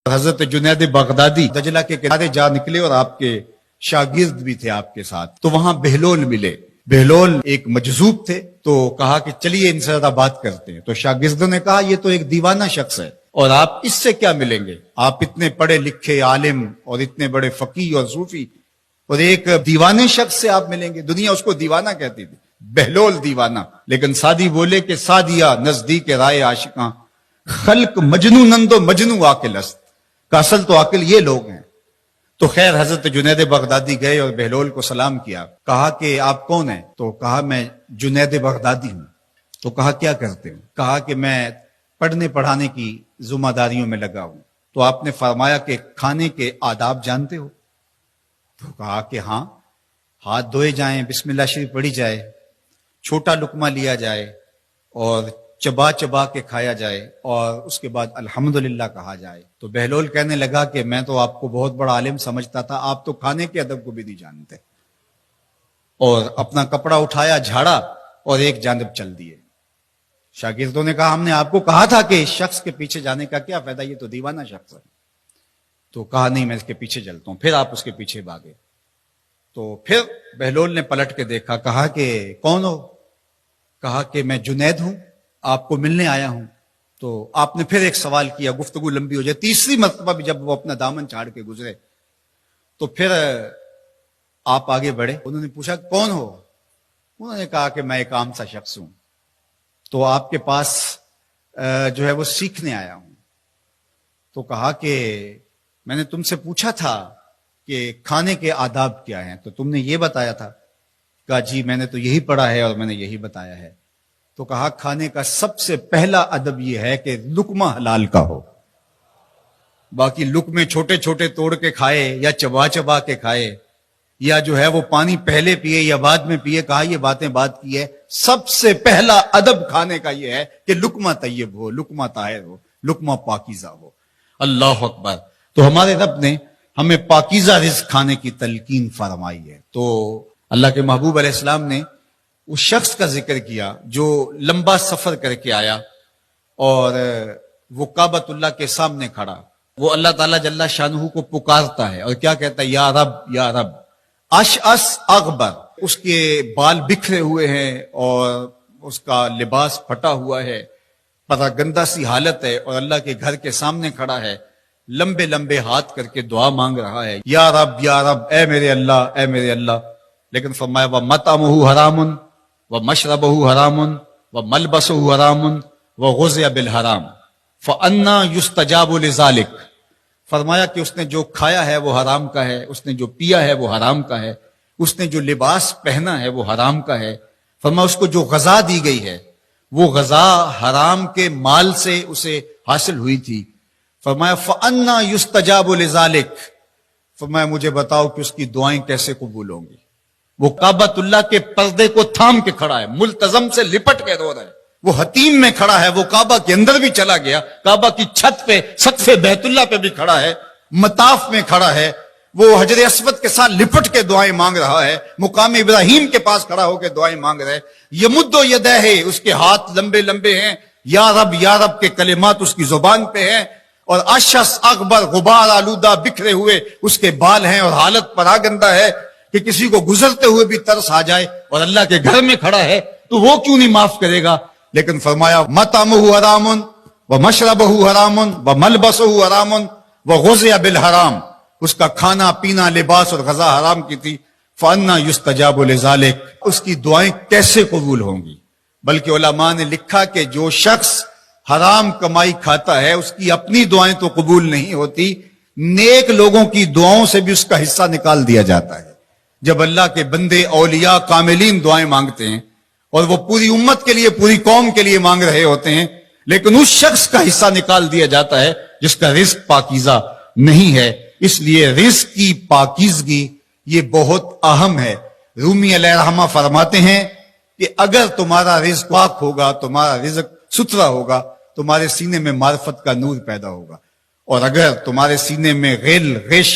حضرت جنید بغدادی دجلہ کے کنارے جا نکلے اور آپ کے شاگرد بھی تھے آپ کے ساتھ، تو وہاں بہلول ملے۔ بہلول ایک مجذوب تھے، تو کہا کہ چلیے ان سے ذرا بات کرتے ہیں۔ تو شاگردوں نے کہا یہ تو ایک دیوانہ شخص ہے اور آپ اس سے کیا ملیں گے، آپ اتنے پڑھے لکھے عالم اور اتنے بڑے فقیہ اور صوفی، اور ایک دیوانے شخص سے آپ ملیں گے۔ دنیا اس کو دیوانہ کہتی تھی، بہلول دیوانہ، لیکن سادی بولے کہ سادیا نزدیک رائے عاشقاں، خلق مجنونند و مجنو عاقل است، کا اصل تو عاقل یہ لوگ ہیں۔ تو خیر حضرت جنید بغدادی گئے اور بہلول کو سلام کیا، کہا کہ آپ کون ہیں؟ تو کہا میں جنید بغدادی ہوں۔ تو کہا کیا کرتے ہوں؟ کہا کہ میں پڑھنے پڑھانے کی ذمہ داریوں میں لگا ہوں۔ تو آپ نے فرمایا کہ کھانے کے آداب جانتے ہو؟ تو کہا کہ ہاں، ہاتھ دھوئے جائیں، بسم اللہ شریف پڑھی جائے، چھوٹا لقمہ لیا جائے اور چبا چبا کے کھایا جائے، اور اس کے بعد الحمدللہ کہا جائے۔ تو بہلول کہنے لگا کہ میں تو آپ کو بہت بڑا عالم سمجھتا تھا، آپ تو کھانے کے ادب کو بھی نہیں جانتے۔ اور اپنا کپڑا اٹھایا، جھاڑا اور ایک جانب چل دیے۔ شاگردوں نے کہا ہم نے آپ کو کہا تھا کہ اس شخص کے پیچھے جانے کا کیا فائدہ، یہ تو دیوانہ شخص ہے۔ تو کہا نہیں میں اس کے پیچھے چلتا ہوں۔ پھر آپ اس کے پیچھے بھاگے۔ تو پھر بہلول نے پلٹ کے دیکھا، کہا کہ کون ہو؟ کہا کہ میں جنید ہوں، آپ کو ملنے آیا ہوں۔ تو آپ نے پھر ایک سوال کیا، گفتگو لمبی ہو جائے۔ تیسری مرتبہ بھی جب وہ اپنا دامن چاڑ کے گزرے تو پھر آپ آگے بڑھے۔ انہوں نے پوچھا کون ہو؟ انہوں نے کہا کہ میں ایک عام سا شخص ہوں، تو آپ کے پاس جو ہے وہ سیکھنے آیا ہوں۔ تو کہا کہ میں نے تم سے پوچھا تھا کہ کھانے کے آداب کیا ہیں، تو تم نے یہ بتایا تھا۔ کہا جی میں نے تو یہی پڑھا ہے اور میں نے یہی بتایا ہے۔ تو کہا کھانے کا سب سے پہلا ادب یہ ہے کہ لقمہ حلال کا ہو، باقی لقمے چھوٹے چھوٹے توڑ کے کھائے یا چبا چبا کے کھائے یا جو ہے وہ پانی پہلے پیے یا بعد میں پیے، کہا یہ باتیں بات کی ہے۔ سب سے پہلا ادب کھانے کا یہ ہے کہ لقمہ طیب ہو، لقمہ طاہر ہو، لقمہ پاکیزہ ہو۔ اللہ اکبر۔ تو ہمارے رب نے ہمیں پاکیزہ رزق کھانے کی تلقین فرمائی ہے۔ تو اللہ کے محبوب علیہ السلام نے اس شخص کا ذکر کیا جو لمبا سفر کر کے آیا اور وہ کعبۃ اللہ کے سامنے کھڑا، وہ اللہ تعالیٰ جل شانہ کو پکارتا ہے اور کیا کہتا ہے، یا رب یا رب۔ اشعث اغبر، اس کے بال بکھرے ہوئے ہیں اور اس کا لباس پھٹا ہوا ہے، پتہ گندہ سی حالت ہے، اور اللہ کے گھر کے سامنے کھڑا ہے، لمبے لمبے ہاتھ کر کے دعا مانگ رہا ہے، یا رب اے میرے اللہ اے میرے اللہ۔ لیکن فرمایا وَمَطْعَمُهُ حَرَامٌ وَمَشْرَبُهُ حَرَامٌ وَمَلْبَسُهُ حَرَامٌ وَغُذِّيَ بِالْحَرَامِ فَأَنَّىٰ يُسْتَجَابُ لِذَٰلِكَ۔ فرمایا کہ اس نے جو کھایا ہے وہ حرام کا ہے، اس نے جو پیا ہے وہ حرام کا ہے، اس نے جو لباس پہنا ہے وہ حرام کا ہے۔ فرمایا اس کو جو غذا دی گئی ہے وہ غذا حرام کے مال سے اسے حاصل ہوئی تھی۔ فرمایا فَأَنَّىٰ يُسْتَجَابُ لِذَٰلِكَ۔ فرمایا مجھے بتاؤ کہ اس کی دعائیں کیسے قبول ہوں گی۔ وہ کعبۃ اللہ کے پردے کو تھام کے کھڑا ہے، ملتزم سے لپٹ کے رو رہا ہے، وہ حتیم میں کھڑا ہے، وہ کعبہ کے اندر بھی چلا گیا، کعبہ کی چھت پہ سقف بیت اللہ پہ بھی کھڑا ہے، مطاف میں کھڑا ہے، وہ حجر اسود کے ساتھ لپٹ کے دعائیں مانگ رہا ہے، مقام ابراہیم کے پاس کھڑا ہو کے دعائیں مانگ رہا ہے۔ یمد یدہ ہے، اس کے ہاتھ لمبے لمبے ہیں، یا رب کے کلمات اس کی زبان پہ ہیں، اور اشعث اغبر، غبار آلودہ بکھرے ہوئے اس کے بال ہیں، اور حالت پراگندہ ہے کہ کسی کو گزرتے ہوئے بھی ترس آ جائے، اور اللہ کے گھر میں کھڑا ہے تو وہ کیوں نہیں معاف کرے گا۔ لیکن فرمایا مطعمہ حرام ومشربہ حرام وملبسہ حرام وغذی بالحرام، اس کا کھانا پینا لباس اور غذا حرام کی تھی۔ فأنیٰ یستجاب لذالک، اس کی دعائیں کیسے قبول ہوں گی؟ بلکہ علماء نے لکھا کہ جو شخص حرام کمائی کھاتا ہے اس کی اپنی دعائیں تو قبول نہیں ہوتی، نیک لوگوں کی دعاؤں سے بھی اس کا حصہ نکال دیا جاتا ہے۔ جب اللہ کے بندے اولیاء کاملین دعائیں مانگتے ہیں اور وہ پوری امت کے لیے پوری قوم کے لیے مانگ رہے ہوتے ہیں، لیکن اس شخص کا حصہ نکال دیا جاتا ہے جس کا رزق پاکیزہ نہیں ہے۔ اس لیے رزق کی پاکیزگی یہ بہت اہم ہے۔ رومی علیہ الرحمہ فرماتے ہیں کہ اگر تمہارا رزق پاک ہوگا، تمہارا رزق ستھرا ہوگا، تمہارے سینے میں معرفت کا نور پیدا ہوگا، اور اگر تمہارے سینے میں غل، غش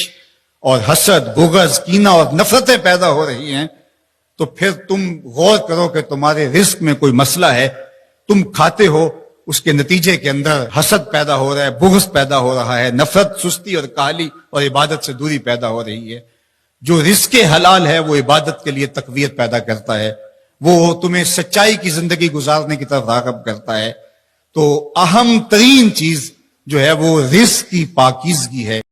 اور حسد، بغض، کینہ اور نفرتیں پیدا ہو رہی ہیں تو پھر تم غور کرو کہ تمہارے رزق میں کوئی مسئلہ ہے۔ تم کھاتے ہو، اس کے نتیجے کے اندر حسد پیدا ہو رہا ہے، بغض پیدا ہو رہا ہے، نفرت، سستی اور کاہلی اور عبادت سے دوری پیدا ہو رہی ہے۔ جو رزق حلال ہے وہ عبادت کے لیے تقویت پیدا کرتا ہے، وہ تمہیں سچائی کی زندگی گزارنے کی طرف راغب کرتا ہے۔ تو اہم ترین چیز جو ہے وہ رزق کی پاکیزگی ہے۔